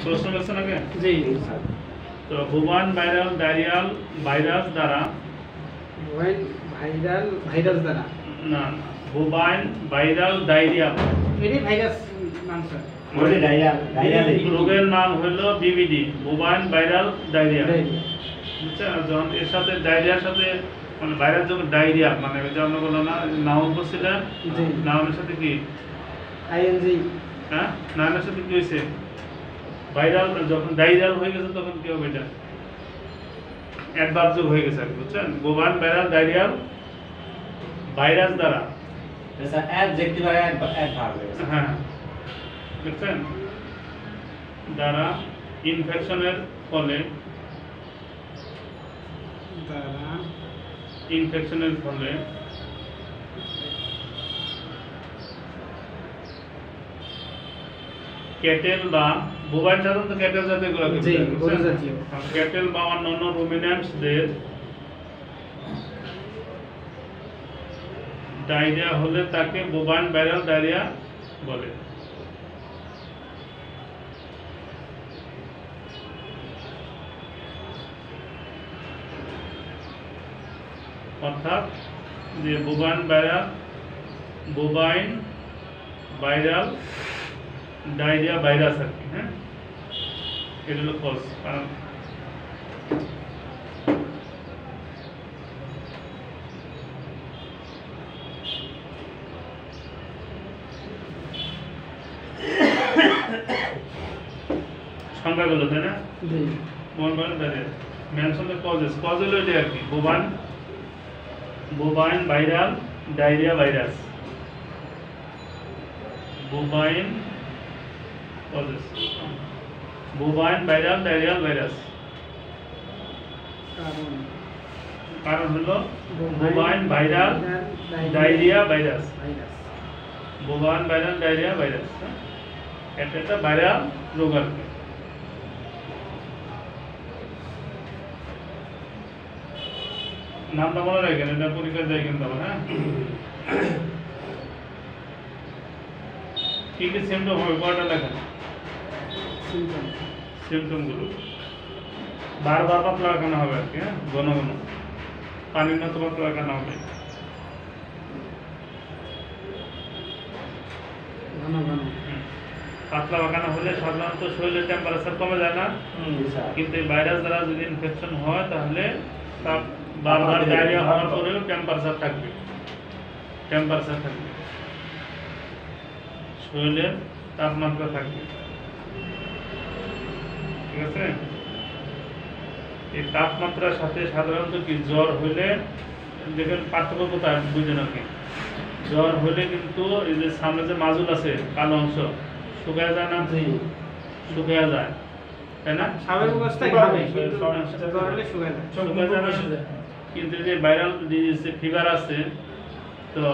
প্রশ্ন করছেন আগে? জি স্যার। তো বুবান ভাইরাল ডায়রিয়াল ভাইরাস দ্বারা ভাইরাস দ্বারা না বুবাইন ভাইরাল ডায়রিয়া এটি ভাইরাস নাম স্যার। ওই ডায়রিয়া রোগের নাম হলো বিবিডি বুবাইন ভাইরাল ডায়রিয়া। ডায়রিয়া। বুঝছেন? যখন এর সাথে ডায়রিয়ার সাথে মানে ভাইরাস যখন ডায়রিয়া মানে ওই যে আমরা বললাম না নাউন বলছিলেন, জি। নাউনের সাথে কি আইএনজি হ্যাঁ নাউনের সাথে কি হয়েছে ভাইরাল যখন ডায়রিয়াল হয়ে গেছে তখন কি হবে এটা অ্যাডভার্ব যোগ হয়ে গেছে আর কি, বুঝছেন? বুবাইন ভাইরাল ডায়রিয়াল ভাইরাস দ্বারা স্যার অ্যাডজেক্টিভ আর অ্যাডভার্ব হ্যাঁ বুঝছেন দ্বারা ইনফেকশনের ফলে দ্বারা ইনফেকশনের ফলে ক্যাটেল বা বুবাইন সাধারণত ক্যাটেল জাতীয় গুলোকে জি, বোঝায়, গরু বুঝছেন? জাতীয়। ক্যাটেল বা অন্যান্য রুমিন্যান্টসদের ডায়রিয়া হলে তাকে বুবাইন ভাইরাল ডায়রিয়া বলে। অর্থাৎ যে বুবাইন ভাইরাল ডায়রিয়া ভাইরাস আর কি, হ্যাঁ এটা হলো ফলস। কারণ সংখ্যাগুলো তাই না জি মন বলেন diarrhoea mention the causes cause হলো এটা আর কি bovine viral diarrhoea virus bovine causes bovine viral diarrhoeal virus কারণ কারণ হলো bovine viral diarrhoea virus virus bovine viral diarrhoea virus এটা একটা ভাইরাল রোগ আর কি। নামটা মনে রাখেন, এটা পরীক্ষায় যায় কিন্তু আবার, হ্যাঁ কি কি সিমটম হবে কয়টা লেখেন সিম্পটম সিমটমগুলো বারবার পাতলা লাগানো হবে আর কি, হ্যাঁ ঘন ঘন পানির মতো পাতলা লাগানো হবে। ঘন ঘন পাতলা লাগানো হলে সাধারণত শরীরের টেম্পারেচার কমে যায় না, কিন্তু এই ভাইরাস দ্বারা যদি ইনফেকশন হয় তাহলে তার বারবার ডায়রিয়া হওয়ার পরেও টেম্পারেচার থাকবে শরীরের তাপমাত্রা থাকবে, ঠিক আছে? এই তাপমাত্রার সাথে সাধারণত কি জ্বর হইলে দেখেন পার্থক্য কোথায় বুঝে নাকি জ্বর হইলে কিন্তু এই যে সামনে যে মাজুল আছে কালো অংশ শুকায় যায় না, শুকায় যায় তাই না? স্বাভাবিক অবস্থায় ঘামে কিন্তু শুকায় জ্বর হলে শুকায় যায়। যায় না? কিন্তু যে ভাইরাল ডিজিজ ফিভার আছে তো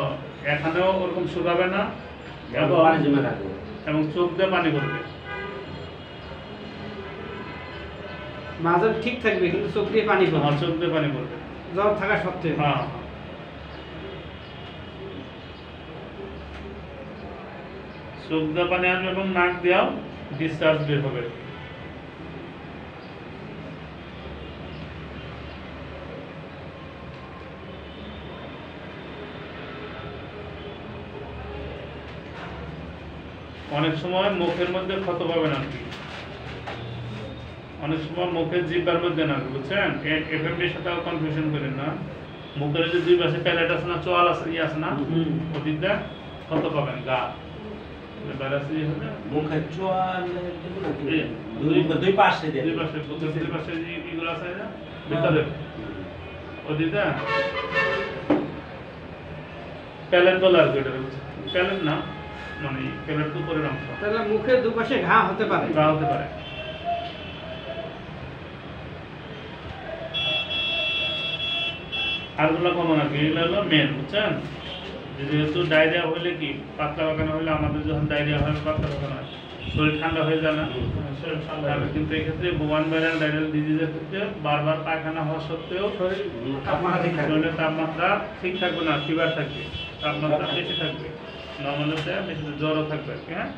এখানেও ওরকম শুকাবে না এবং চোখ দিয়ে পানি পড়বে। মাজল ঠিক থাকবে কিন্তু চোখ দিয়ে পানি পড়বে আমার চোখ দিয়ে পানি পড়বে, জ্বর থাকা সত্ত্বেও। হ্যাঁ চোখ দিয়ে পানি আসবে এবং নাক দিয়েও ডিসচার্জ বের হবে। অনেক সময় মুখের মধ্যে ক্ষত পাবেন আর কি, অনেক সময় মুখের জিহ্বার মধ্যে না, বুঝছেন? এফএমডির সাথে কনফিউশন করেন না, মুখের যে দুই পাশে প্যালেট আছে না, চোয়াল আছে আছে না, ওদিকটা ক্ষত পাবেন গা ভাইরাস হবে মুখের চোয়াল দুই পাশে দুই পাশে যে এগুলো আছে না ভিতরে ওদিকটা প্যালেট বলে আর কি, ওটা প্যালেট না মানে প্যালেট উপরের অংশ, তাহলে মুখের দুপাশে ঘা হতে পারে। গা হতে পারে। আরগুলো কমন আর কি, এগুলো হলো মেন, বুঝছেন? যেহেতু ডায়রিয়া হলে কি পাতলা পায়খানা হলে আমাদের যখন ডায়রিয়া হয় পাতলা পায়খানা হয় শরীর ঠান্ডা হয়ে যায় না, শরীর ঠান্ডা হবে। কিন্তু এই ক্ষেত্রে বুবাইন ভাইরাল ডায়রিয়াল ডিজিজের ক্ষেত্রে বারবার পায়খানা হওয়া সত্ত্বেও শরীরের তাপমাত্রা ঠিক থাকবে না, ফিভার থাকবে, তাপমাত্রা বেশি থাকবে, নর্মাল বেশি জ্বরও থাকবে আর কি, হ্যাঁ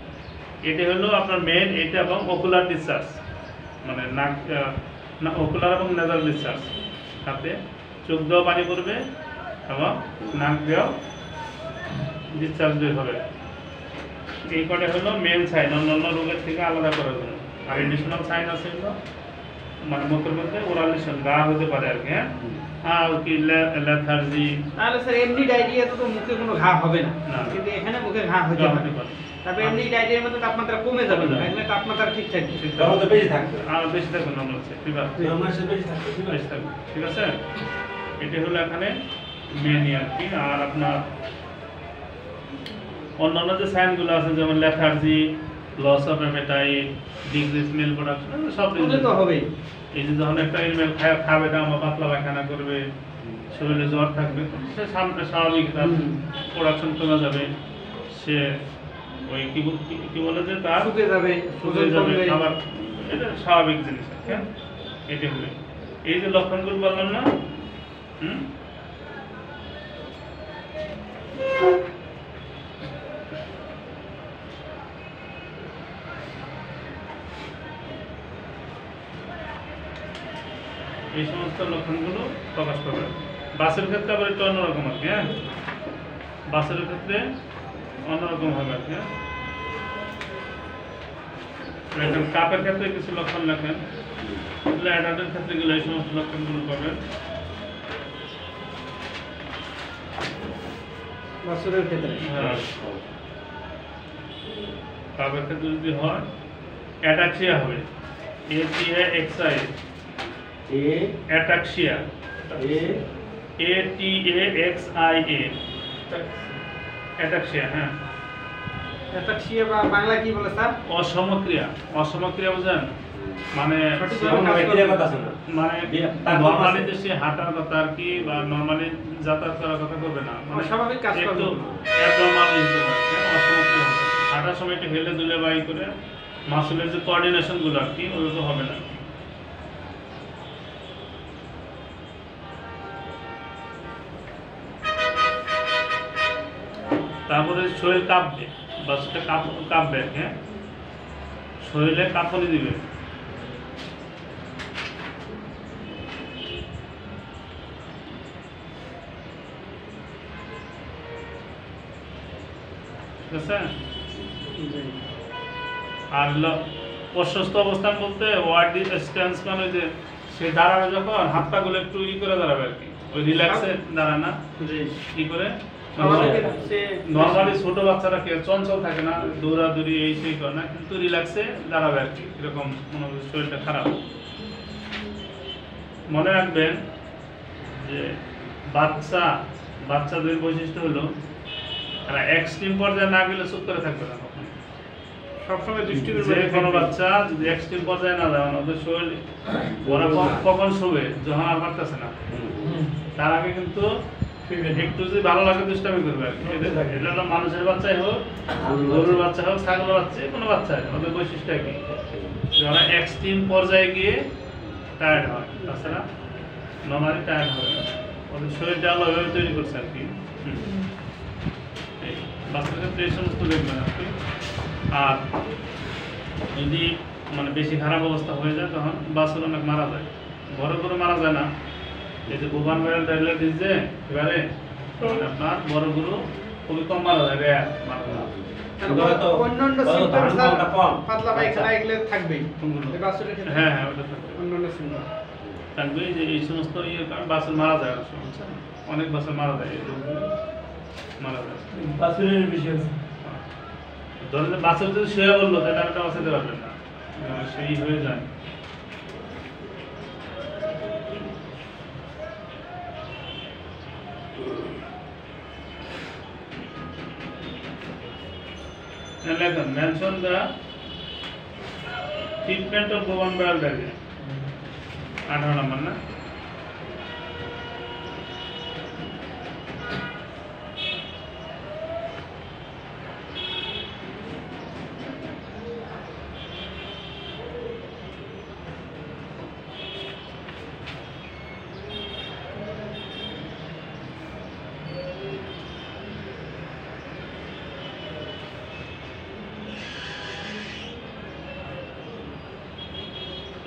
এটা হলো আপনার মেন, এটা এবং ওকুলার ডিসচার্জ, মানে নাক ওকুলার এবং নেজাল ডিসচার্জ, হাতে চোখ দিয়েও পানি পড়বে এবং নাক দিয়েও ডিসচার্জ বের হবে। এই কটা হলো মেন সাইন, অন্যান্য রোগের থেকে আলাদা করার জন্য। আর এডিশনাল সাইন আছে হলো মানে মুখের মধ্যে ওরাল লিশন গা হতে পারে আর কি, হ্যাঁ, আর কি লেথার্জি। তাহলে স্যার এমনি ডায়রিয়াতে তো মুখে কোনো ঘা হবে না, না। কিন্তু এখানে মুখে ঘা হতে পারে। তারপরে এমনি ডায়রিয়ার মধ্যে তাপমাত্রা কমে যাবে না, এখানে তাপমাত্রা ঠিক থাকবে। তখন তো বেশি থাকবে। আর বেশি থাকবে নর্মাল আছে, ঠিক আছে, নরমাল সে বেশি থাকবে। বেশি থাকবে, ঠিক আছে। এটা হলো এখানে মেন আর কি। আর আপনার অন্যান্য যে সাইনগুলো আছে যেমন lethargy, loss of appetite, decrease milk production, সব ওগুলো তো হবেই। এই যে যখন একটা ইমেল খাবে না বা পাতলা পায়খানা করবে, শরীরে জ্বর থাকবে, সে সামনে স্বাভাবিক তার প্রোডাকশন কমে যাবে, সে ওই কি বলে যে তার শুকে যাবে, শুকিয়ে যাবে, আবার এটা স্বাভাবিক জিনিস, হ্যাঁ। এটা হলো এই যে লক্ষণগুলো বললাম না, এই সমস্ত লক্ষণগুলো প্রকাশ পাবে। বাসের ক্ষেত্রে আবার একটু অন্যরকম আর কি, হ্যাঁ, বাসের ক্ষেত্রে অন্যরকম হবে আর কি, হ্যাঁ। লেখেন কাপের ক্ষেত্রে কিছু লক্ষণ লেখেন, অ্যাডাল্টের ক্ষেত্রে গেলে এই সমস্ত লক্ষণগুলো পাবেন। বাছুরের ক্ষেত্রে হ্যাঁ, কাপের ক্ষেত্রে যদি হয় অ্যাটাক্সিয়া হবে, ATAXIA, অ্যাটাক্সিয়া, ATAXIA, অ্যাটাক্সিয়া, হ্যাঁ। অ্যাটাক্সিয়া বা বাংলা কি বলে স্যার? অসমক্রিয়া, অসমক্রিয়া বুঝেন, মানে মানে তার নর্মালি যে সে হাঁটার কথা আর কি, বা নর্মালি যাতায়াত করার কথা করবে না, মানে অস্বাভাবিক কাজ করবে। একটু অ্যাবনর্মাল হিসেবে অসমক্রিয়া হবে, হাঁটার সময় একটু হেলে দুলে বাই করে মাসুলের যে কোঅর্ডিনেশন গুলো আর কি ওগুলো তো হবে না। তারপরে শরীর কাঁপবে, বা সেটা কাঁপবে, হ্যাঁ, শরীরে কাঁপুনি দিবে, ঠিক আছে। আর প্রশস্ত অবস্থান বলতে ওয়ার্ড স্ট্যান্স, মানে যে সে দাঁড়াবে যখন হাত পা গুলো একটু ই করে দাঁড়াবে আর কি, ওই রিল্যাক্সে দাঁড়ায় না, কি করে নর্মালি ছোট বাচ্চারা কে চঞ্চল থাকে না, দৌড়াদৌড়ি এই সেই করে না, কিন্তু রিল্যাক্সে দাঁড়াবে আর কি, এরকম মনে হবে শরীরটা খারাপ। মনে রাখবেন যে বাচ্চাদের বৈশিষ্ট্য হলো তারা এক্সট্রিম পর্যায়ে না গেলে চুপ করে থাকবে না, সবসময় দৃষ্টি যে কোনো বাচ্চা যদি এক্সট্রিম পর্যায়ে না যায়, ওদের শরীর ওরা কখন শোবে যখন আর পারতেছে না, তার আগে কিন্তু একটু যদি ভালো লাগে দুষ্টামি করবে আর কি। এটা হলো মানুষের বাচ্চাই হোক, গরুর বাচ্চা হোক, ছাগলের বাচ্চা, কোনো বাচ্চা, ওদের বৈশিষ্ট্য কি ওরা এক্সট্রিম পর্যায়ে গিয়ে টায়ার্ড হয়, তাছাড়া নর্মালি টায়ার্ড হবে না, ওদের শরীরটা আলাদাভাবে তৈরি করছে আর কি। বাচ্চার ক্ষেত্রে এই সমস্ত দেখবেন আর কি। আর যদি মানে বেশি খারাপ অবস্থা হয়ে যায় তখন বাছুর অনেক মারা যায়, বড় করে মারা যায় না, এই যে বুবান ভাইরাল ডায়াবেটিস যে এবারে আপনার বড় গরু খুবই কম মারা যায়, রেয়ার মারা যায়। অন্যান্য সিম্পটমস পাতলা পায়খানা এগুলো থাকবেই এই বাছুরের ক্ষেত্রে। হ্যাঁ হ্যাঁ, ওটা থাকবে, অন্যান্য সিম্পটম থাকবে, যে এই সমস্ত ইয়ে কারণ বাছুর মারা যায়, অনেক বাছুর মারা যায়, এই রোগগুলো মারা যায়। বাছুরের বিষয় আছে। ধরেন যে বাছুর যদি শুয়ে বললো তাহলে আপনি বাঁচাতে পারবেন না, সেই হয়ে যায়। Mention the treatment of bovine viral diarrhea. 18 নম্বর না?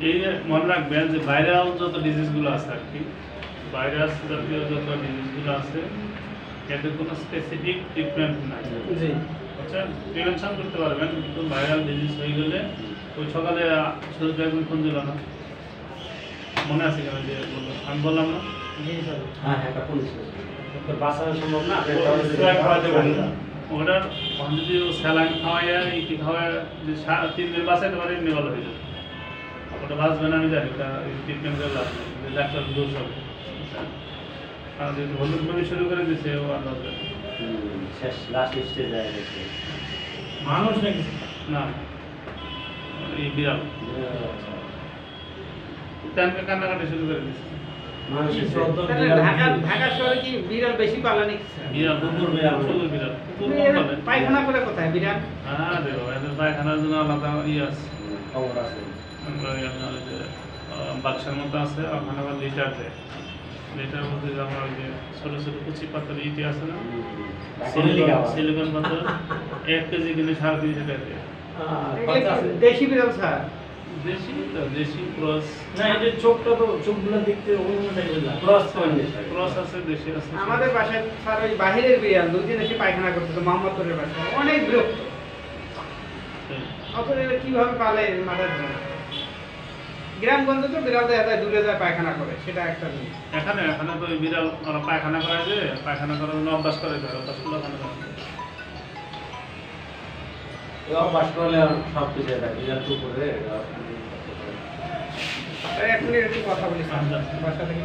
এই যে মনে রাখবেন যে ভাইরাল যত ডিজিজগুলো আছে আর কি, ভাইরাস জাতীয় যত ডিজিজগুলো আছে এদের কোনো স্পেসিফিক ট্রিটমেন্ট নাই। জি আচ্ছা, প্রিভেনশন করতে পারবেন, কিন্তু ভাইরাল ডিজিজ হয়ে গেলে ওই সকালে শুধু একজন ফোন দিল না, মনে আছে কেন যে বললো, আমি বললাম না জি স্যার হ্যাঁ একটা পুলিশ তো বাঁচানো সম্ভব না, ওটার যদি স্যালাইন খাওয়ায় ইটি খাওয়ায় যে 3 দিন বাঁচাইতে পারে এমনি ভালো হয়ে যাবে। ওটা বাঁচবে না আমি জানি, ওটা ট্রিটমেন্ট করে লাভ নেই, ডাক্তার দোষ হবে। আর যদি হলুদ মনে শুরু করে দিচ্ছে ও আর বাঁচবে না। শেষ লাস্ট স্টেজে যায় গেছে মানুষ নাকি না, এই বিড়াল তেমনি কান্নাকাটি শুরু করে দিচ্ছে। মানুষের তাহলে ঢাকা শহরে কি বিড়াল বেশি পালানি বিড়াল কুকুর বিড়াল কুকুর বিড়াল কুকুর কম পালে। পায়খানা করে কোথায় বিড়াল? হ্যাঁ দেখো এদের পায়খানার জন্য আলাদা ইয়ে আছে, খবর আছে বাক্সের মতো আছে, ওখানে আবার লিটার দেয়। লিটার মধ্যে আমরা ওই যে ছোটো ছোটো কুচি পাতার ইটি আছে না, সিলিকন পাথর 1 কেজি কিনে 3.5 টাকা দেয়। দেশি বিড়াল স্যার? দেশি তো দেশি ক্রস না, এই যে চোখটা তো চোখগুলো দেখতে অন্য টাইপের লাগে, ক্রস পয়েন্ট ক্রস আছে, দেশি আছে। আমাদের বাসায় স্যার ওই বাহিরের বিড়াল 2 দিন এসে পায়খানা করতেছে মোহাম্মদপুরের বাসায়, অনেক বিরক্ত। অথচ এরা কিভাবে পালে মাথায় ধরে না। গ্রামগঞ্জে তো বিড়াল দেখা যায় দূরে যায় পায়খানা করে, সেটা একটা জিনিস। এখানে তো ওই বিড়াল ওরা পায়খানা করায় যে পায়খানা করার জন্য অভ্যাস করে দেয়, অভ্যাস করলে ওখানে করে। বাস করলে সব কিছু এটা বিরাট করে আর 1 মিনিট একটু কথা বলি স্যার, বাসা থেকে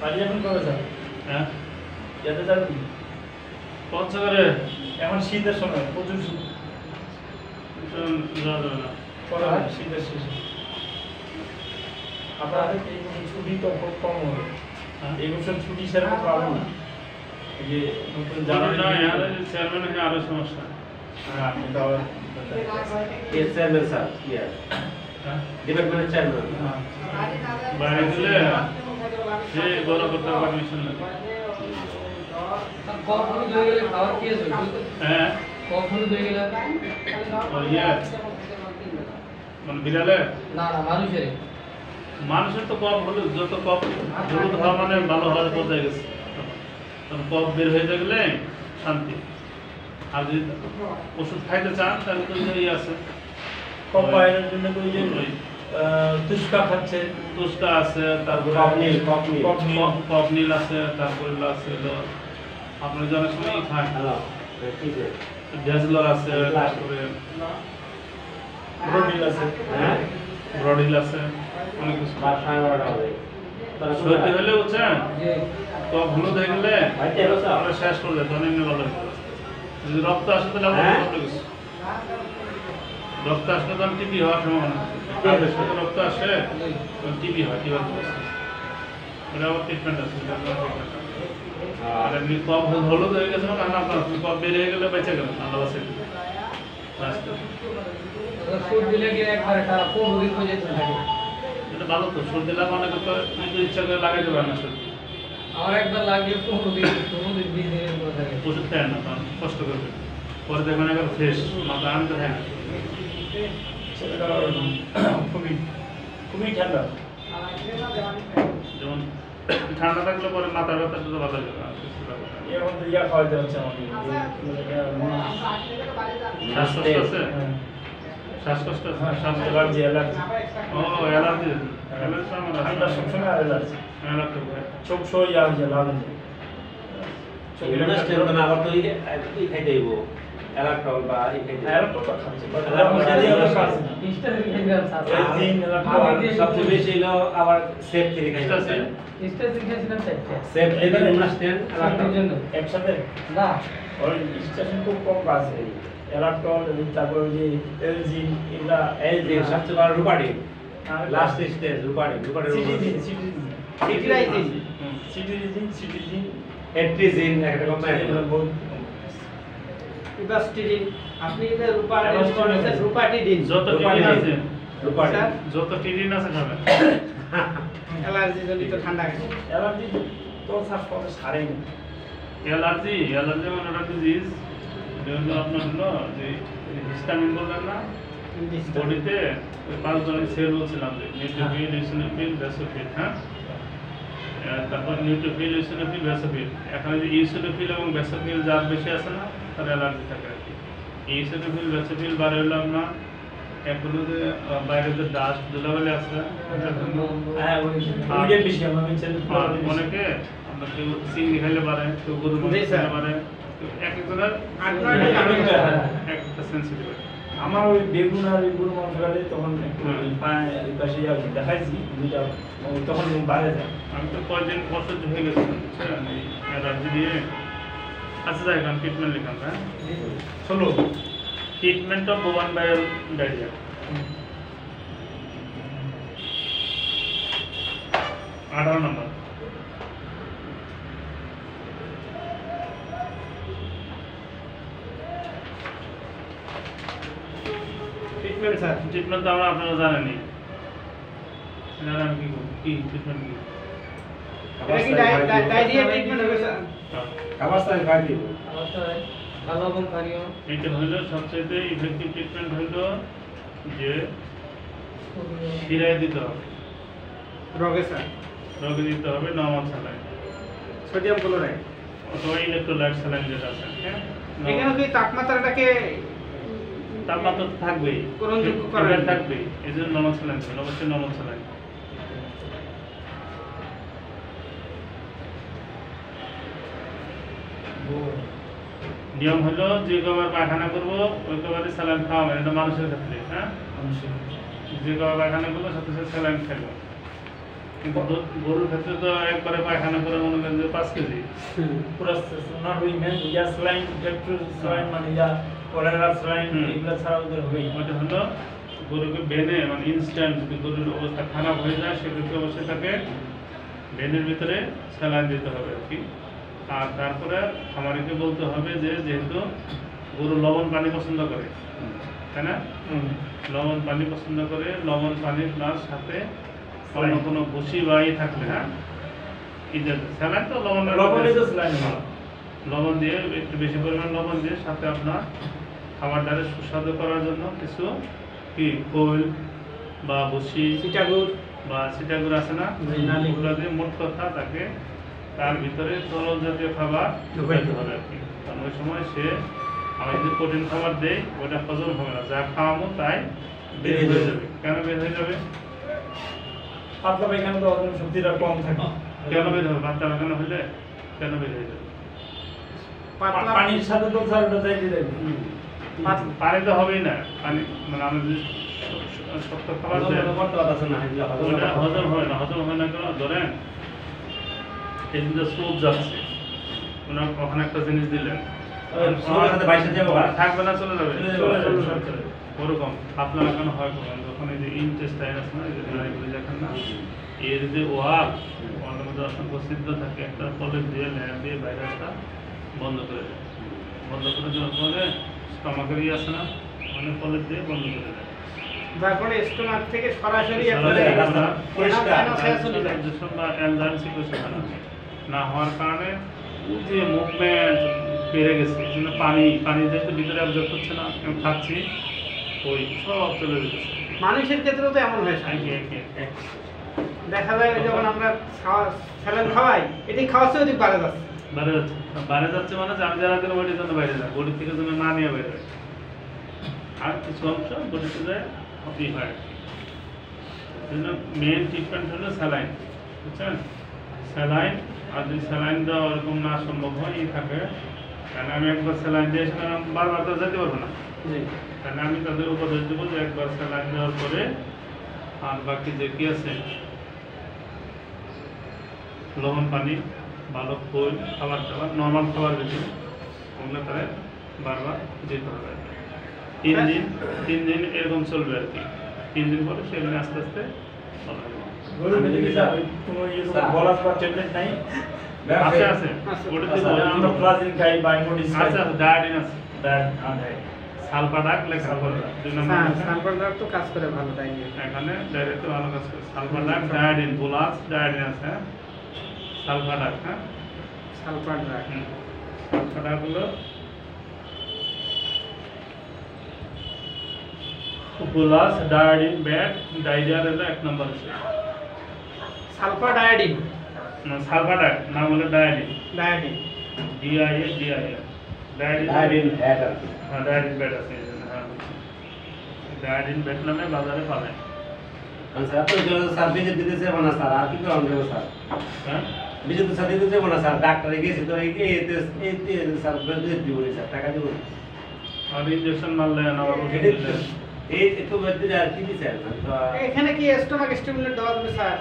বাড়ি এখন কবে যাবে? হ্যাঁ যেতে যাবেন পঞ্চগড়ে এখন শীতের সময় প্রচুর শীত, যাওয়া যাবে না। পরে শীতের শেষে আপনাদের এই বছর ছুটি তো খুব কম হবে, হ্যাঁ? এই বছর ছুটি সেরকম পাবেন না। এই যে নতুন জানা না, জানুয়ারি এখানে চেয়ারম্যান হয়ে আরো সমস্যা। হ্যাঁ আপনি তো আবার চেয়ারম্যান স্যার হ্যাঁ? ডিপার্টমেন্টের চেয়ারম্যান হ্যাঁ। বাইরে গেলে সে বড় করতে পারমিশন লাগে। কখনো দই গেলে খাবার কি আছে? হ্যাঁ কখনো দই গেলে ও ইয়ে মানে বিড়ালে না না মানুষের মানুষের তো কপ হলুদ, যত কপ হলুদ হওয়া মানে ভালো হওয়ার পর্যায়ে গেছে। তখন কপ বের হয়ে গেলে শান্তি। আর যদি ওষুধ খাইতে চান তাহলে তো ইয়ে আছে, কপ বাইরের জন্য তো ওই যে ওই তুষ্কা খাচ্ছে, তুষ্কা আছে, তারপরে কপ নীল আছে, তারপরে আছে হলো আপনার যে অনেক সময় খায় ড্যাজলার আছে, তারপরে ব্রোডিল আছে, হ্যাঁ ব্রডিল আছে, অনেক কিছু। বাসায় বাড়া হবে সর্দি হলে বুঝছেন যে কপ হলুদ হয়ে গেলে আমরা শেষ করে দেয়, তখন এমনি ভালো হয়ে যাবে। যদি রক্ত আসে তাহলে আমরা ভালো কিছু, রক্ত আসলে তখন টিবি হওয়ার সম্ভাবনা আছে। তাদের সাথে রক্ত আসে তখন টিবি হয়, টিউবারকুলোসিস। ওটা আবার ট্রিটমেন্ট আছে, ওটা কোনো treatment আছে। আর এমনি কপ হলুদ হয়ে গেছে না, আপনার কপ বের হয়ে গেলে বেঁচে গেলেন, আল্লাহ বাঁচিয়ে দিলেন। লাস্টে সুদ দিলে গিয়ে একবারে তারা 15 দিন হয়ে যেতে থাকে। এটা ভালো তো, সর্দি লাগা অনেকে তো কিন্তু ইচ্ছা করে লাগাই দেবে না সর্দি। আমার একবার লাগিয়ে 15 দিন 20 দিনের করে থাকে। ওষুধ খায় না, তখন কষ্ট করবে। পরে দেখবেন একবার ফ্রেশ, মাথা আনতে থাকে না। সেটা খুবই খুবই ঠান্ডা। যেমন ঠান্ডা থাকলে পরে মাথা ব্যথা শুধু ভালো হয়ে যাবে, আর কিছু লাগবে না। এর মধ্যে ইয়া খাওয়াইতে হচ্ছে আমাকে, শ্বাসকষ্ট আছে? শ্বাসকষ্ট আছে? শ্বাসকষ্ট অ্যালার্জি অ্যালার্জি ও অ্যালার্জি, অ্যালার্জি তো আমার ঠান্ডা আছে। সবসময় অ্যালার্জি, অ্যালার্জি হয়। চোখ সই আর যে লাল হয়ে যায়। চোখের আবার তো এই খাইতে হইব এলাক্টল বা এই খাইতে অ্যালার্জি খাচ্ছে, বাট অ্যালার্জি অ্যালার্জি আমরা খাচ্ছি না। 20টা মিলিগ্রাম আছে। এই দিন অ্যালার্জি আবার সবচেয়ে বেশি হলো আবার সেফ থেকে খাইতে ঠিক আছে। 20টা শিখেছিলাম চারটে। সেফ থেকে উনাস্টেন রাতের জন্য একসাথে না ওই স্টেশন খুব কম আছে, অ্যালার্টল তারপর ওই যে এলজিন এগুলা এই যে সবচেয়ে বড় রূপাড়ি লাস্ট স্টেজ রূপাড়ি সিটিজিন সিটিরাইজিন হুম। সিটিজিন এট্রিজিন একটা কোম্পানি বহুত ইবাস্টিডিন, আপনি এটা রূপা ইবাস্টিডিন আছে। রূপাটিডিন, যত টিডিন আছে, রূপাড়ি স্যার যত টিডিন আছে খাবেন। অ্যালার্জি জনিত ঠান্ডা গেছে। অ্যালার্জি তো শ্বাসকষ্ট সারেই না। অ্যালার্জি মানে একটা ডিজিজ, এটা হলো আপনার হলো যে হিস্টামিন বললেন না, বডিতে ওই 5 ধরনের সেল বলছিলাম যে নিউট্রোফিল, ইওসিনোফিল, বেসোফিল, হ্যাঁ, তারপর নিউট্রোফিল, ইওসিনোফিল, বেসোফিল। এখানে যে ইওসিনোফিল এবং বেসোফিল যার বেশি আছে না তার অ্যালার্জি থাকে আর কি। ইওসিনোফিল বেসোফিল বাড়ে হলো আপনার এগুলো যে বাইরে যে ডাস্ট ধুলাবালি আছে, হ্যাঁ ওইটাই বেশি আমরা মেনশন আর অনেকে আমরা কেউ চিংড়ি খাইলে পারে, কেউ গরু মাংস খেলে পারে, এক একজনের একটা সেন্সিটিভ। আমার ওই বেগুন আর বেগুন মাংস খাইলে তখন একটু পায়ে এই পাশে দেখাইছি দুইটা, তখন বাইরে যায়। আমি তো কয়েকদিন অসহ্য হয়ে গেছিলাম বুঝছেন এই অ্যালার্জি দিয়ে। আচ্ছা যাই এখন ট্রিটমেন্ট লিখাম, হ্যাঁ চলো treatment of Boban viral diarrhoea. 18 number. Treatment sir, treatment তো আপনারা জানেনই। আমি কি করব, কি ট্রিটমেন্ট কি? এটা কি ডায়রিয়া ট্রিটমেন্ট হবে স্যার? অবস্থায় গাড়ি দিব অবশ্যই ভালো এবং পানীয় এটা হইলো সবচেয়ে ইফেক্টিভ ট্রিটমেন্ট হইলো যে ফিরাই দিতে হবে, রোগে স্যার রোগে দিতে হবে নরমাল স্যালাইন সোডিয়াম ক্লোরাইড। অথবা ইলেকট্রোলাইট স্যালাইন যেটা আছে, হ্যাঁ। এখানে কি তাপমাত্রাটাকে তাপমাত্রা তো থাকবেই, গ্রহণযোগ্য করা ফিভার থাকবেই, এই জন্য নরমাল স্যালাইন দেবেন, অবশ্যই নরমাল স্যালাইন। নিয়ম হলো যে কবার পায়খানা করবো ওই কবারই স্যালাইন খাওয়াবো, এটা মানুষের ক্ষেত্রে, হ্যাঁ। যে কবার পায়খানা করবো সাথে সাথে স্যালাইন খাইবো। কিন্তু গরুর ক্ষেত্রে তো একবারে পায়খানা করে মনে করেন যে 5 কেজি পুরো নট উই মেন ইয়া স্লাইন ডক্টর স্লাইন মানে ইয়া কলেরা স্লাইন এগুলা ছাড়া ওদের হবেই। ওইটা হলো গরুকে বেনে মানে ইনস্ট্যান্ট, যদি গরুর অবস্থা খারাপ হয়ে যায় সেক্ষেত্রে অবশ্যই তাকে বেনের ভিতরে স্যালাইন দিতে হবে আর কি। আর তারপরে খামারিকে বলতে হবে যে যেহেতু গরু লবণ পানি পছন্দ করে, তাই না, লবণ পানি পছন্দ করে, লবণ পানি প্লাস সাথে অন্য কোনো ভুসি বা ই থাকলে, হ্যাঁ, স্যালাইন তো লবণ দিয়ে একটু বেশি পরিমাণ লবণ দিয়ে সাথে আপনার খাবারটারে সুস্বাদু করার জন্য কিছু কি খোল বা ভুসি সিটাগুড় বা সিটাগুড় আছে না, ওগুলো দিয়ে মোট কথা তাকে তার ভিতরে তরল জাতীয় খাবার ঢুকাইতে হবে আর কি। কারণ ওই সময় সে আমি যদি প্রোটিন খাবার দেই ওটা হজম হবে না, যা খাওয়াবো তাই বের হয়ে যাবে। কেন বের হয়ে যাবে? পাতলা পায়খানা তো হজম শক্তিটা কম থাকে। কেন বের হবে? পাতলা পায়খানা হলে কেন বের হয়ে যাবে? পানির সাথে তো স্যার ওটা যাইতে যাবে। পানি তো হবেই না, পানি মানে আমরা যদি শক্ত খাবার দেই ওটা হজম হবে না। হজম হবে না কেন? ধরেন এই যে স্যুপ যাচ্ছে, ওখানে একটা জিনিস দিলেন থাকবে না, চলে যাবে, ওরকম পাতলা লাগানো হয় কখন যখন এই যে ইনটেস্টাইন আছে না, এই যে নারীগুলি দেখেন না, এর যে ওয়ালের মধ্যে অসংখ্য ছিদ্র থাকে, একটা পলিথ দিয়ে লেয়ার দিয়ে ভাইরাসটা বন্ধ করে দেয়। বন্ধ করে দেওয়ার পরে স্টমাকের আছে না, মানে পলিথ দিয়ে বন্ধ করে দেয়। তারপরে স্টোমাক থেকে সরাসরি না হওয়ার কারণে যে মুভমেন্ট বেড়ে গেছে, এই জন্য পানি যেহেতু ভিতরে অবজর্ভ হচ্ছে না, আমি খাচ্ছি ওই সব চলে যেতেছে। মানুষের ক্ষেত্রেও তো এমন হয় স্যার। দেখা যায় যখন আমরা স্যালাইন খাওয়াই, এটি খাওয়াচ্ছে ওদিক বাড়ে যাচ্ছে। বাইরে যাচ্ছে মানে আমি যারা দিন বডির জন্য বাইরে যায়, বডির থেকে জন্য না নিয়ে বাইরে যায়, আর কিছু অংশ বডিতে যায় ক্ষতি হয়। এই জন্য মেন ট্রিটমেন্ট হলো স্যালাইন, বুঝছেন? স্যালাইন, আর যদি স্যালাইন দেওয়া ওরকম না সম্ভব হয় থাকে, কারণ আমি একবার স্যালাইন দিয়ে সেখানে বারবার তো যেতে পারবো না, তাহলে আমি তাদের উপদেশ দেবো যে একবার স্যালাইন দেওয়ার পরে আর বাকি যে কি আছে লবণ পানি, ভালো খোল, খাবার দাবার, নর্মাল খাবার যদি ওগুলো তারা বারবার দিতে হবে। 3 দিন এরকম চলবে আর কি। 3 দিন পরে সেগুলো আস্তে আস্তে আছে আমরা প্লাজিন খাই বা ইমোডিস খাই। আচ্ছা ডায়াডিন আছে, আচ্ছা সালফাডাক লেখা হবে 2 নম্বর। সালফাডাক তো কাজ করে ভালো, তাই এখানে ডাইরেক্ট ভালো কাজ করে। সালফাডাক, ডায়াডিন, বোলাস ডায়াডিন আছে, সালফাডাক, হ্যাঁ সালফাডাক। সালফাটাগুলো উপলাস ডায়াডিন ব্যাট ডাইরিয়ার হলো 1 নম্বর সালফার ডায়াডিন সালফাটার নাম হলো ডায়াডিন ডায়াডিন ডায়াডিন ফ্যাট আর কি। হ্যাঁ ডায়াডিন ব্যাট আছে হ্যাঁ ডায়াডিন ব্যাট নামে বাজারে পাবেন স্যার তো স্যার বিজেপি দিতে চাইবো না স্যার, আর কি করা যাবে স্যার? হ্যাঁ বিজেপি স্যার দিতে চাইবো না স্যার, ডাক্তারে গেছি তো এই স্যার বিজেপি দিব স্যার, টাকা দিব না। আর ইনজেকশন মারলে না ওষুধ দিলে এই একটু বলতে আর কি দিছে না তো এখানে কি স্টোমাক স্টিমুলেট দেওয়া যাবে স্যার?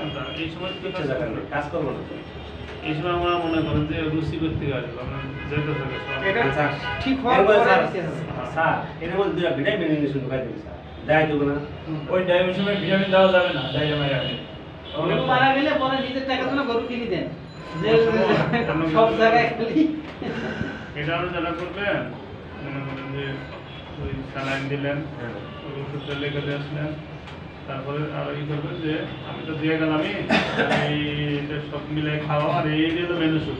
এই সময় কি কিচ্ছু দরকার নেই, কাজ করবো না তো। এই সময় আমরা মনে করেন যে রুচি করতে আসবো আমরা যেতে থাকে এটা স্যার ঠিক হওয়ার এরপরে পরে স্যার দিতে হবে। স্যার এর মধ্যে দুটো ভিটামিন ইনজেকশন ঢুকাই দিবি স্যার, দেয় দেবো না। ওই ডায়াবেটিসের ভিটামিন দেওয়া যাবে না, ডায়রিয়া মারা গেলে। গরু মারা গেলে পরে নিজের টাকা জন্য গরু কিনে দেন যে সব জায়গায় খালি এটা আমরা যারা করবেন মনে করেন যে ওই স্যালাইন দিলেন ওই ওষুধটা লেগে দিয়ে আসলেন তারপরে আর ই করবেন যে আমি তো দিয়ে গেলামই এইটা সব মিলে খাওয়া আর এই হলো মেনু সুপ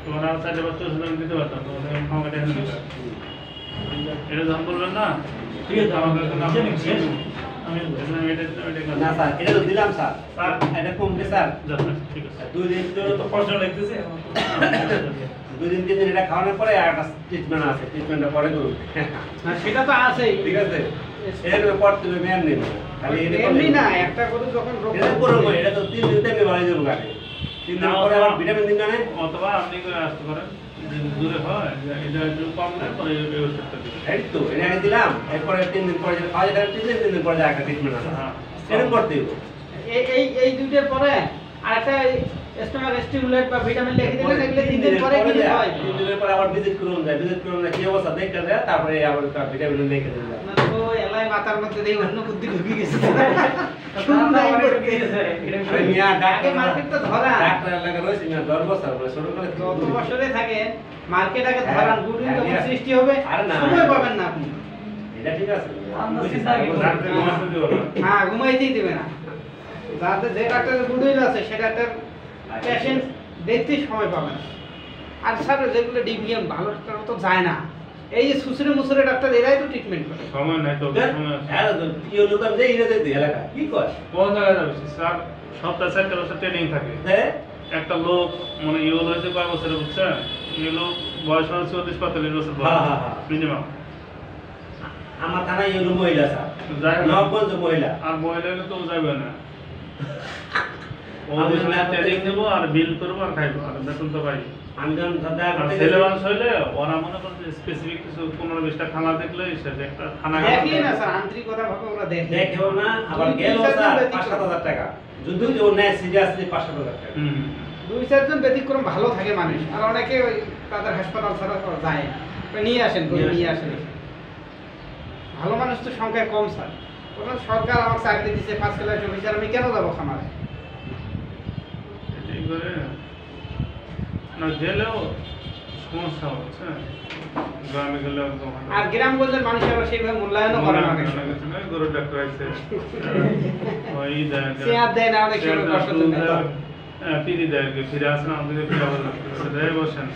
তোমার আর সাইডে বাচ্চা ওষুধ আমি দিতে পারতাম তোমাদের খাওয়াটা এখানে দিতে এটা যখন বলবেন না ঠিক আছে, আমাকে একটা নাম জেনে গেছি। আমি না স্যার এটা তো দিলাম স্যার, স্যার এটা কমবে স্যার, ঠিক আছে 2 দিন তো তো কষ্ট লাগতেছে। 2 দিন 3 দিন এটা খাওয়ানোর পরে আর একটা ট্রিটমেন্ট আছে, ট্রিটমেন্টটা পরে করুন। সেটা তো আছেই ঠিক আছে, এটা পর তুমি ম্যাম নেই খালি এটা এমনি না একটা গরু যখন রোগ এটা করবো, এটা তো 3 দিন তেমনি বাড়ি যাবো গাড়ি, 3 দিন পরে আবার ভিটামিন দিন না। অথবা আপনি করে আসতে পারেন যদি দূরে হয় যে এটা একটু কম নেয় পরে এই ওষুধটা দিবেন এই তো এটা আগে দিলাম, এরপরে 3 দিন পরে যেটা খাওয়া যায় 3 দিন পরে একটা ট্রিটমেন্ট আছে, হ্যাঁ এরকম করতে হবে। এই দুইটার পরে আরেকটা স্টোমাক স্টিমুলেট বা ভিটামিন লিখে দিলে এগুলো 3 দিন পরে কিনে হয় 3 দিনের পরে আবার ভিজিট করুন যায়, ভিজিট করুন কি অবস্থা দেখতে যায়, তারপরে আবার ভিটামিন লিখে দিন। না তো এলাই মাথার মধ্যে দেই অন্য বুদ্ধি ঢুকে গেছে আরে মিয়া আগে ডাক্তার মার্কেট তো ধরা ডাক্তার লাগা রয়েছে মিয়া 10 বছর বয়স ছোট করে যত বছরে থাকে মার্কেট আগে হ্যাঁ, ধরান গুডউইল যখন হ্যাঁ, সৃষ্টি হবে আরে না। সময় পাবেন না আপনি এটা ঠিক আছে আমরা বুঝছি, চিন্তা স্যার, করি। ডাক্তার ঘুমাতে দিও না হ্যাঁ ঘুমাইতেই দিবে না যাতে যে ডাক্তারের গুডউইল আছে সে ডাক্তার পেশেন্ট দেখতে সময় পাবে না আর স্যার যেগুলো ডিভিএম ভালো ডাক্তার তো যায় না এই যে সুসুরে মুসুরে ডাক্তার এরাই তো ট্রিটমেন্ট করে সময় নাই তো সময় আছে হ্যাঁ তো কি হলো তো যে ইরে দিতে এলাকা কি কর কোন জায়গায় যাবে স্যার সপ্তাহে 4টা বছর ট্রেনিং থাকে হ্যাঁ একটা লোক মানে ইউল হয়েছে কয় বছরে বুঝছেন এই লোক বয়স হচ্ছে 34-45 বছর হ্যাঁ, হ্যাঁ, হ্যাঁ। মিনিমাম আমার থানায় হলো মহিলা স্যার যাই হোক। নবগঞ্জ মহিলা আর মহিলা হলে তো ও যাবে না ও আমি না ট্রেনিং দেবো আর বিল করবো আর খাইবো আর বেতন তো পাই আমি যখন শ্রদ্ধা আর করতে ছেলে গেছি, মানুষ হইলে ওরা মনে করে যে স্পেসিফিক কিছু 15-20টা খানা দেখলে সেটা একটা খানা দেখলি না স্যার আন্তরিকতা ভাবে ওরা দেখে দেখেও না আবার দুই গেল চারজন স্যার ব্যতিক্রম। 5-7 হাজার টাকা যদি কেউ নেয় সিরিয়াসলি 5-7 হাজার টাকা হুম দুই চারজন ব্যতিক্রম ভালো থাকে মানুষ আর অনেকে ওই তাদের হাসপাতাল ছাড়া যায় না তো নিয়ে আসেন গরু নিয়ে আসেন ভালো মানুষ তো সংখ্যায় কম স্যার কোনো সরকার আমার চাকরি দিচ্ছে 5 লাখ অফিসার আমি কেন যাবো খামারে এটাই করে না গেলেও সমস্যা হচ্ছে গ্রামে গেলে একদম ভালো। আর গ্রামগঞ্জের মানুষ আবার সেইভাবে মূল্যায়নও করে না অনেক সময়। গরু ডাক্তার আছে ওই দেয় চেয়ার দেয় না অনেক সময় কষ্ট দেয়। ফিরি দেয় ফিরে আসেন আমাদের ফিরে আবার সেটাই বসেন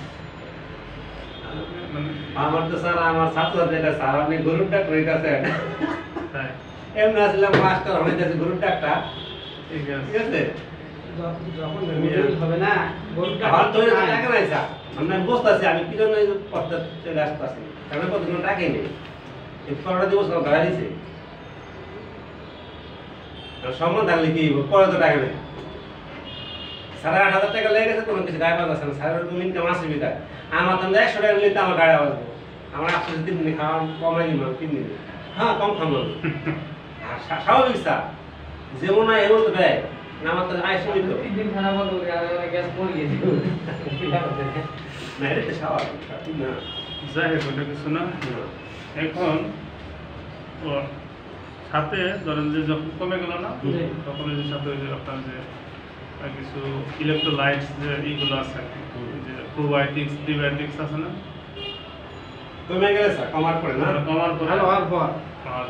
মানে আমার তো স্যার আমার ছাত্র যেটা স্যার আপনি গরুর ডাক্তার হইতাছেন তাই এমনি আসলাম মাস্টার হইতাছে গরুর ডাক্তার ঠিক আছে ঠিক আছে যখন গরু হবে না গরুটা আমার তো এটা টাকা নাই স্যার আমি বসতেছি আমি কি জন্য এই পথটা চলে আসতেছি তাহলে কত কোনো টাকাই নেই এই পরটা দিবস গাড়ি দিছে সম্মান থাকলে কি পরে তো টাকা নেই 8,500 টাকা লেগে গেছে কোনো কিছু গায়ে পাওয়া যাচ্ছে না স্যারের তুমি ইনকাম আসে বিদায় আমার তো 100 টাকা নিতে আমার গাড়ি আসবো আমার 800 দিন খাওয়া কমাই দিব 3 দিন হ্যাঁ কম খাবো আর স্বাভাবিক স্যার যেমন না এমন তো ব্যয় না আমার তো আয় সীমিত তিন খানা বন্ধ করে আর গ্যাস পড়ে গেছে না এটা তো স্বাভাবিক ঠিক না যাই হোক ওটা কিছু না এখন ওর সাথে ধরেন যে যখন কমে গেল না জি। তখন ওই যে সাথে ওই যে আপনার যে কিছু ইলেকট্রোলাইটস যে এইগুলো আছে আর কি, যে প্রোবায়োটিক্স প্রিবায়োটিক্স আছে না কমে গেলে স্যার কমার পরে না ওটা কমার পরে ভালো হওয়ার পর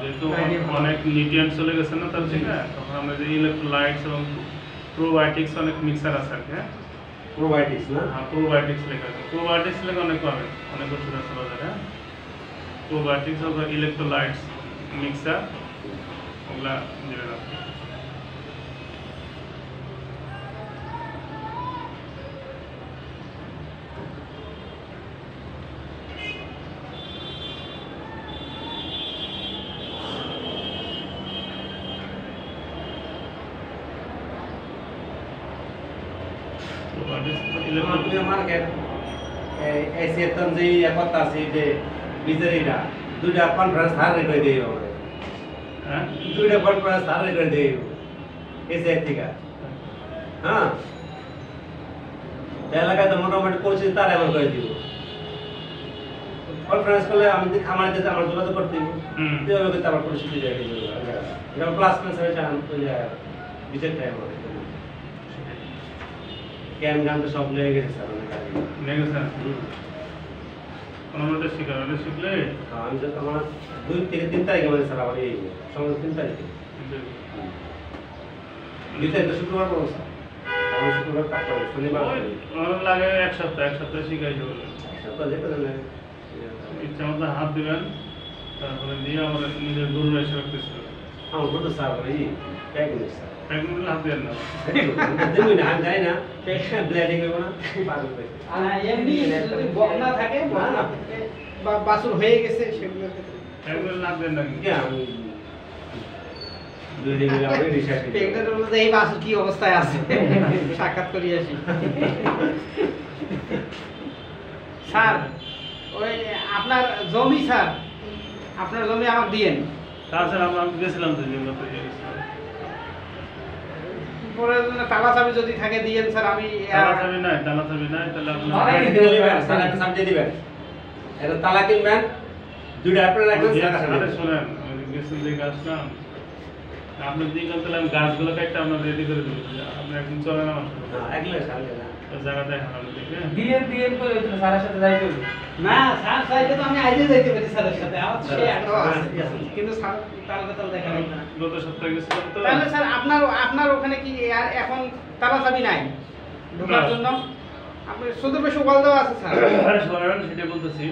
যেহেতু তাই ভালো। অনেক নিউট্রিয়েন্ট চলে গেছে না তার থেকে তখন আমরা যে ইলেকট্রোলাইটস এবং প্রোবায়োটিক্স অনেক মিক্সার আছে আর কি হ্যাঁ প্রোবায়োটিক্স না হ্যাঁ প্রোবায়োটিক্স লেখা আছে প্রোবায়োটিক্স লেখা অনেক পাবেন অনেক ওষুধ আছে বাজারে প্রোবায়োটিক্স অথবা ইলেকট্রোলাইটস মিক্সার ওগুলা দেবেন আপনি তুমি মার্কেট এই সেতন যে কথা আছে যে বিজারিটা দুইটা কনফারেন্স হারে করে দিও আমাদের হ্যাঁ দুইটা কনফারেন্স হারে করে দিও এই সেট থেকে হ্যাঁ এলাকায় তো মোটামুটি পরিস্থিতি তার এমন করে দিব কনফারেন্স করলে আমি যদি খামারে যেতে আমার যোগাযোগ করতে দিব যেভাবে করতে আমার পরিস্থিতি যায় এটা প্লাস মেসেজ চান বিজেট টাইম হবে ক্যান গান তো সব লেগে গেছে স্যার অনেক আগে লেগে স্যার আমরা শিখলে আমি তো আমার 2 থেকে 3 তারিখে মানে স্যার আমার এই সময় 3 তারিখে দিতে তো শুক্রবার পড়ো স্যার আমি শুক্রবার তারপরে শনিবার লাগে এক সপ্তাহ শিখাই দেবো সপ্তাহ যেতে না ইচ্ছা মতো হাত দিবেন তারপরে দিয়ে আমার নিজের গরু এসে রাখতেছিল আমার বড় স্যার এই প্যাকিং স্যার প্যাকিং হাত দেন না দেখুন আমি জানি না ব্লেডিং হবে না পারবে আর এমনি যদি বকনা থাকে বকনা থেকে বা বাছুর হয়ে গেছে সেগুলোর ক্ষেত্রে প্যাকিং হাত দেন না কি আমি দুই দিন আগে রিসার্চ প্রেগনেন্ট হলে তো এই বাছুর কি অবস্থায় আছে সাক্ষাৎ করি আসি স্যার ওই আপনার জমি স্যার আপনার জমি আমাকে দিয়েন তাছাড়া আমরা গেছিলাম তো জিম করতে গেছিলাম পরে তালা চাবি যদি থাকে দিয়েন স্যার আমি তালা চাবি নাই তাহলে দিবেন স্যার একটা সাবজেক্ট দিবেন এটা তালা কিনবেন দুইটা অ্যাপ্লাই রাখবেন আরে শুনেন গেছেন দেখে আসলাম আপনার দিকে তাহলে আমি গাছগুলো কাটতে আপনার রেডি করে দেবো আপনি একদিন চলেন আমার সাথে একলে সামনে না জায়গা দেখান আমি দেখে বিয়ের করে হইতো স্যারের সাথে যাইতে হইতো না স্যার চাইলে তো আমি আইজে যাইতে পারি স্যারের সাথে আমার তো সেই আগ্রহ আছে কিন্তু স্যার তার কথা দেখা নাই গত সপ্তাহে গেছিলাম তো তাহলে স্যার আপনার ওখানে কি আর এখন তালা চাবি নাই ঢোকার না। জন্য আপনি শুধু বেশি ওয়াল দেওয়া আছে স্যার আরে শোনেন সেটা বলতেছি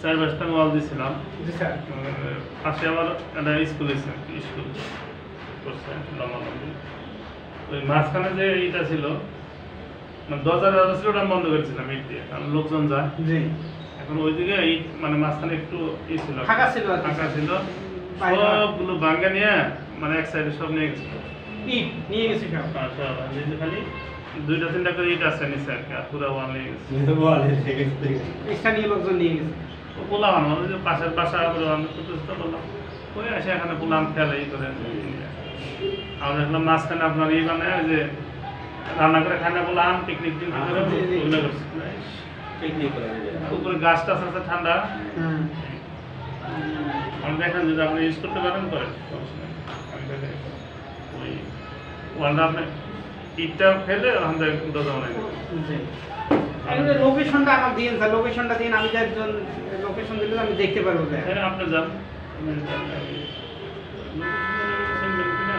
4-5টা ওয়াল দিছিলাম জি স্যার পাশে আমার একটা স্কুল আছে স্কুল করছে লম্বালম্বি ওই মাঝখানে যে ইটা ছিল মানে দরজা ছিল ওটা বন্ধ করেছিলাম ইট দিয়ে কারণ লোকজন যায় জি এখন ওইদিকে ইট মানে মাঝখানে একটু ই ছিল ফাঁকা ছিল আর কি। ফাঁকা ছিল বাইরে। সবগুলো ভাঙ্গা নিয়ে মানে এক সাইডে সব নিয়ে গেছিল ইট নিয়ে গেছি সব আর সব আর নিচে খালি 2-3টা করে ইট আছে নিচে আর কি আর পুরো ওয়াল নিয়ে গেছে বলে স্থানীয় লোকজন নিয়ে গেছে ও বললাম আমার যে পাশের বাসা আমরা করতে বললাম ওই আসে এখানে বললাম খেলে ই করে আমরা দেখলাম মাঝখানে আপনার ই বানায় ওই যে রান্না করে খানা বললাম পিকনিক টিকনিক করে জি, জি। ওগুলো করছি পিকনিক করে উপরে গাছ টাছ আছে ঠান্ডা হুম আপনি দেখেন যদি আপনি ইউজ করতে পারেন করেন সমস্যা নেই। আমি তাহলে ওই ওয়ালটা আপনি ইটটা ফেলে ওখান থেকে দরজা বানাই দেবেন জি তাহলে লোকেশনটা আমার দিয়েন স্যার লোকেশনটা দিন আমি একজন লোকেশন দিলে আমি দেখতে পারবো স্যার হ্যাঁ আপনি যান আপনি যান, আমি- লোকেশন কিনা?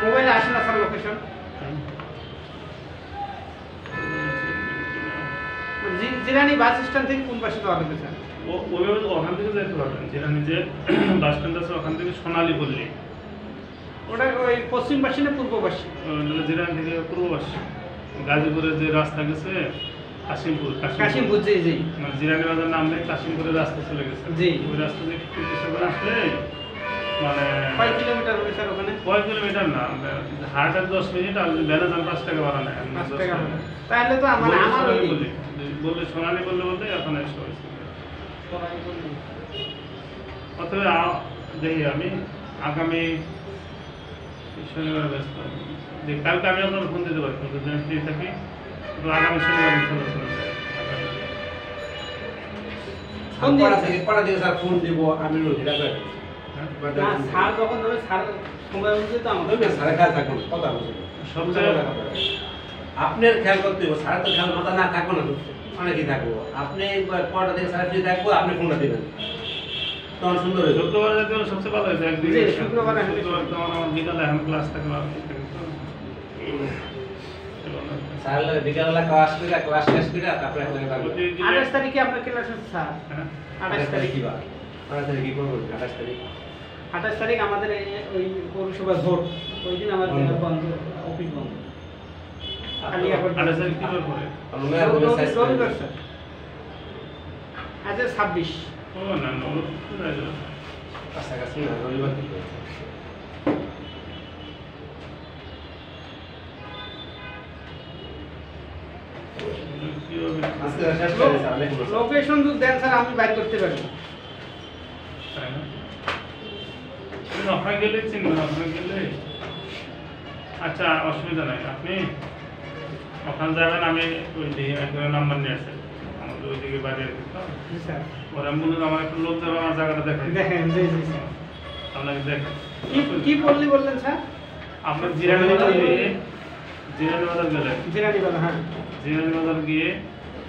মোবাইলে আসে না sir location Zirani bus stand থেকে কোন পাশে যাওয়া লাগবে স্যার ওইভাবে তো ওখান থেকে যেতে পারবেন যেটা নিজের বাস স্ট্যান্ড আছে ওখান থেকে সোনালী পল্লী ওটা ওই পশ্চিম পাশে না পূর্ব পাশে জিরান থেকে পূর্ববাস গাজীপুরের যে রাস্তা গেছে কাশিমপুর কাশিমপুর জি জি মানে জিরানি বাজার নামলে কাশিমপুরের রাস্তা চলে গেছে জি। ওই রাস্তা দিয়ে একটু পিছিয়ে করে আসলে মানে কয় কিলোমিটার হবে স্যার ওখানে কয় কিলোমিটার না হাটের 10 মিনিট আর ব্যানে যান 5 টাকা ভাড়া নেয় 5 টাকা হবে। তাহলে তো আমার আমার ওই দিক। বললে সোনালী বললে এখন এসে হয়েছে অথবা দেখি আমি আগামী শনিবার ব্যস্ত দেখি কালকে আমি আপনার ফোন দিতে পারি কিন্তু যদি ফ্রি থাকি তো আগামী শনিবার ইনশাল্লাহ চলে যাবে ফোন দিন। পড়া দিয়ে স্যার ফোন দিব আমি রোজিরা করে না স্যার যখন ধরে স্যার সময় অনুযায়ী তো আমাদের স্যারের খেয়াল থাকুন কথা বলছেন সবচেয়ে আপনার খেয়াল করতে হবে স্যার তো খেয়াল মাথা না থাকবো না অনেকেই থাকবো আপনি পড়া থেকে স্যার যদি থাকবো আপনি ফোনটা দেবেন তখন সুন্দর হয়ে যাবে। শুক্রবার যেতে হলে সবচেয়ে ভালো হয়েছে একদিন জি, শুক্রবারে হলে শুক্রবার তখন আমার বিকালে এখন ক্লাস থাকে না স্যার বিকালবেলা ক্লাস শেষ করে তারপরে আপনাকে থাকবে। 28 তারিখে আপনার ক্লাস আছে স্যার। হ্যাঁ 28 তারিখ কি বার? 28 তারিখ কি করবেন? 28 তারিখ 28 তারিখ আমাদের ওই পৌরসভা ভোট, ওই দিন আমাদের বন্ধ, অফিস বন্ধ। খালি এখন 28 তারিখ কি করে? আমরা মেয়াদ করে সাইজ করে রবিবার স্যার। আজ 26। ও না না ও তো যাইলো। কাছাকাছি না, রবিবার কি করবে? কি হবে? আজকে শেষ করে দিয়েছে, আলাইকুম আসসালাম। লোকেশন যদি দেন স্যার আমি বাইর করতে পারি। তাই না? তুমি ওখানে গেলে চিনবেন, ওখানে গেলে আচ্ছা অসুবিধা নাই, আপনি ওখানে যাবেন, আমি ওই দিকে একজনের নাম্বার নিয়ে আসেন আমাদের ওই দিকে বাড়ি আছে তো, জি স্যার। ওরা মনে হয় আমার একটা লোক যাবে আমার জায়গাটা দেখাই দেখেন, জি জি স্যার। আপনাকে দেখেন কি বললি বললেন স্যার? আপনার জিরানি বাজার গিয়ে জিরানি বাজার গেলেন, জিরানি বাজার, হ্যাঁ। জিরানি বাজার গিয়ে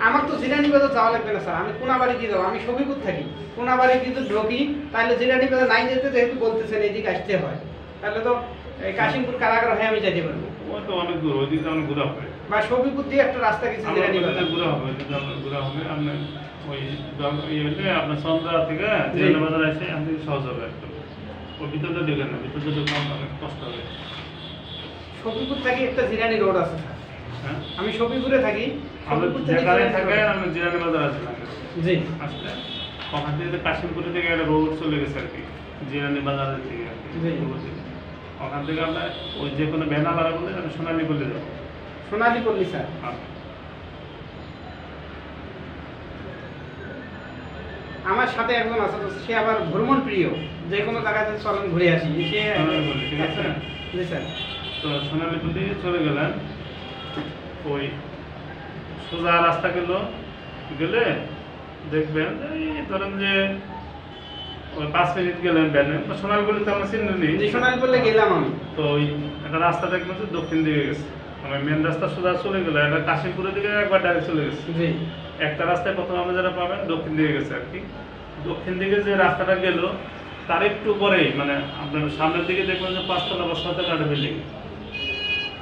আমার তো জিরানি বাজার যাওয়া লাগবে না স্যার, আমি কোনাবাড়ি দিয়ে যাবো, আমি সবিপুর থাকি। কোনাবাড়ি কিন্তু ঢুকি, তাহলে জিরানি বাজার নাই যেতে, যেহেতু বলতেছেন এইদিকে আসতে হয়, তাহলে তো এই কাশিমপুর কারাগার হয়ে আমি যেতে পারবো। ওই তো অনেক দূর, ওই দিকে অনেক ঘোরা হবে, বা সবিপুর দিয়ে একটা রাস্তা গেছে জিরানি বাজার। ঘোরা হবে, যদি আপনার ঘোরা হবে আপনার ওই ইয়ে হলে আপনার সন্ধ্যা থেকে জিরানি বাজার এসে আপনি সহজ হবে একদম। ওই ভিতরটা ঢুকেন না, ভিতরটা ঢুকে অনেক কষ্ট হবে। সবিপুর থাকি একটা জিরানি রোড আছে স্যার, হ্যাঁ আমি সবিপুরে থাকি। আমাদের সবিপুর থেকে যেখানে জিরানি থাকে road। আমরা জিরানি বাজার আছে না জি আসলে ওখান থেকে কাশিমপুরে থেকে একটা রোড চলে গেছে আর কি, জিরানি বাজারের থেকে আর কি। জি। ওখান থেকে আমরা ওই যে কোনো ব্যানা ভাড়া করলে আমি সোনালি বলে যাবো। সোনালি পল্লী স্যার। আমার সাথে একজন আছে, তো সে আবার ভ্রমণ প্রিয়, যে কোনো জায়গাতে চলেন ঘুরে আসি সে। সোনালি পল্লী, ঠিক আছে? জি স্যার। তো সোনালি পল্লী চলে গেলেন, ওই সোজা রাস্তা গেলে দেখবেন এই ধরেন যে ওই 5 মিনিট গেলেন ব্যানে, সোনালি পল্লীতে আমরা চিনি জি সোনালি পল্লী গেলাম আমি। তো ওই একটা রাস্তা দেখবেন যে দক্ষিণ দিকে গেছে, মানে মেন রাস্তা সোজা চলে গেল, এটা কাশিমপুরের দিকে একবার ডাইরেক্ট চলে গেছে। জি একটা রাস্তায় প্রথম আমরা যারা পাবেন দক্ষিণ দিকে গেছে আর কি। দক্ষিণ দিকে যে রাস্তাটা গেল তার একটু পরেই মানে আপনার সামনের দিকে দেখবেন যে 5 তলা বা 6 তলা একটা বিল্ডিং,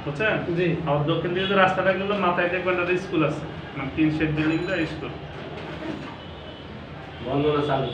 বুঝছেন? জি। আর দক্ষিণ দিকে যে রাস্তাটা গেল মাথায় দেখবেন একটা স্কুল আছে, মানে 3 শেড বিল্ডিং স্কুল। বন্দনা চালু